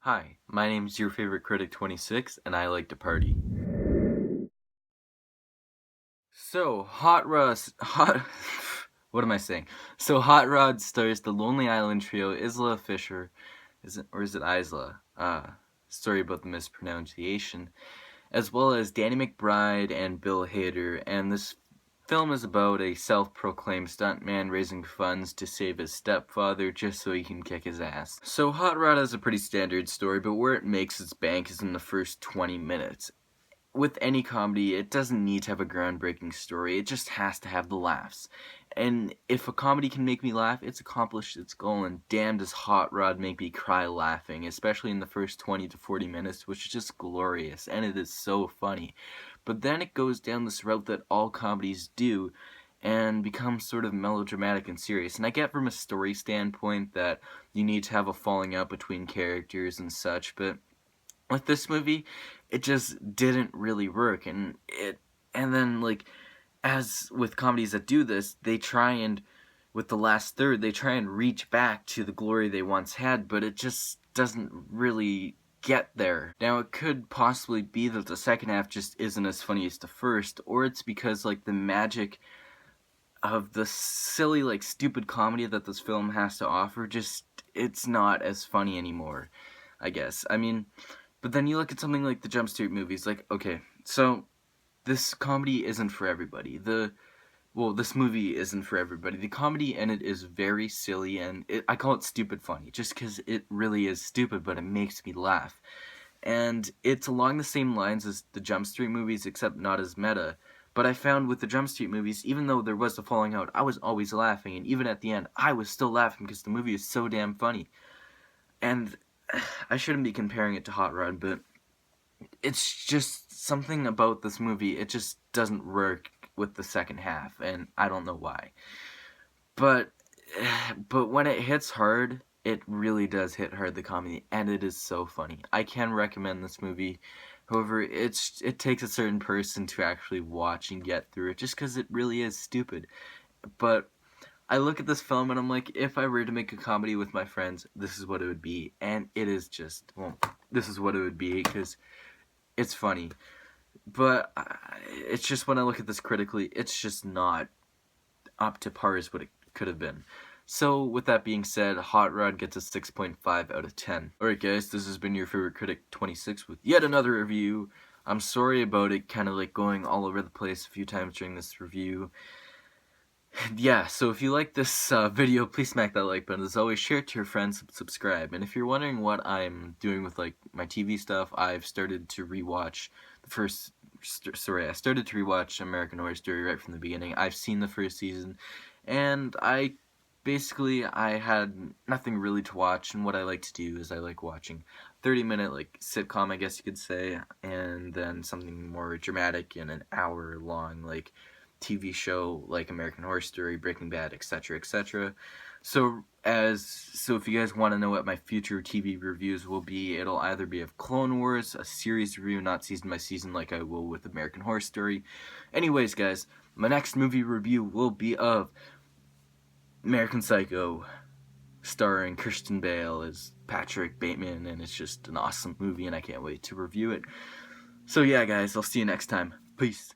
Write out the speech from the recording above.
Hi, my name's your favorite critic 26, and I like to party. So, what am I saying? So, Hot Rod stars the Lonely Island trio Isla Fisher, is it Isla? Sorry about the mispronunciation, as well as Danny McBride and Bill Hader, and this film is about a self-proclaimed stuntman raising funds to save his stepfather just so he can kick his ass. So Hot Rod has a pretty standard story, but where it makes its bank is in the first 20 minutes. With any comedy, it doesn't need to have a groundbreaking story, it just has to have the laughs. And if a comedy can make me laugh, it's accomplished its goal, and damn does Hot Rod make me cry laughing, especially in the first 20 to 40 minutes, which is just glorious, and it is so funny. But then it goes down this route that all comedies do, and becomes sort of melodramatic and serious. And I get from a story standpoint that you need to have a falling out between characters and such, but with this movie, it just didn't really work, and then like as with comedies that do this, they try and with the last third, they try and reach back to the glory they once had, but it just doesn't really get there. Now, it could possibly be that the second half just isn't as funny as the first, or it's because like the magic of the silly, like stupid comedy that this film has to offer, just it's not as funny anymore, I guess. I mean, but then you look at something like the Jump Street movies, like, okay, so this comedy isn't for everybody. This movie isn't for everybody. The comedy in it is very silly, and I call it stupid funny, just because it really is stupid, but it makes me laugh. And it's along the same lines as the Jump Street movies, except not as meta. But I found with the Jump Street movies, even though there was a falling out, I was always laughing, and even at the end, I was still laughing because the movie is so damn funny. And I shouldn't be comparing it to Hot Rod, but it's just something about this movie, it just doesn't work with the second half, and I don't know why. But but when it hits hard, it really does hit hard, the comedy, and it is so funny. I can recommend this movie. However, it takes a certain person to actually watch and get through it, just because it really is stupid. But I look at this film and I'm like, if I were to make a comedy with my friends, this is what it would be, and it is just, well, this is what it would be, because it's funny. But it's just when I look at this critically, it's just not up to par as what it could have been. So, with that being said, Hot Rod gets a 6.5 out of 10. Alright guys, this has been your favorite critic 26 with yet another review. I'm sorry about it kind of like going all over the place a few times during this review. Yeah, so if you like this video, please smack that like button. As always, share it to your friends and subscribe. And if you're wondering what I'm doing with like my TV stuff, I've started to rewatch I started to rewatch American Horror Story right from the beginning. I've seen the first season, and I had nothing really to watch, and what I like to do is I like watching 30-minute like sitcom, I guess you could say, and then something more dramatic in an hour long like TV show like American Horror Story, Breaking Bad, etc., etc. So if you guys want to know what my future TV reviews will be, it'll either be of Clone Wars, a series review, not season by season like I will with American Horror Story. Anyways, guys, my next movie review will be of American Psycho, starring Christian Bale as Patrick Bateman, and it's just an awesome movie, and I can't wait to review it. So yeah, guys, I'll see you next time. Peace.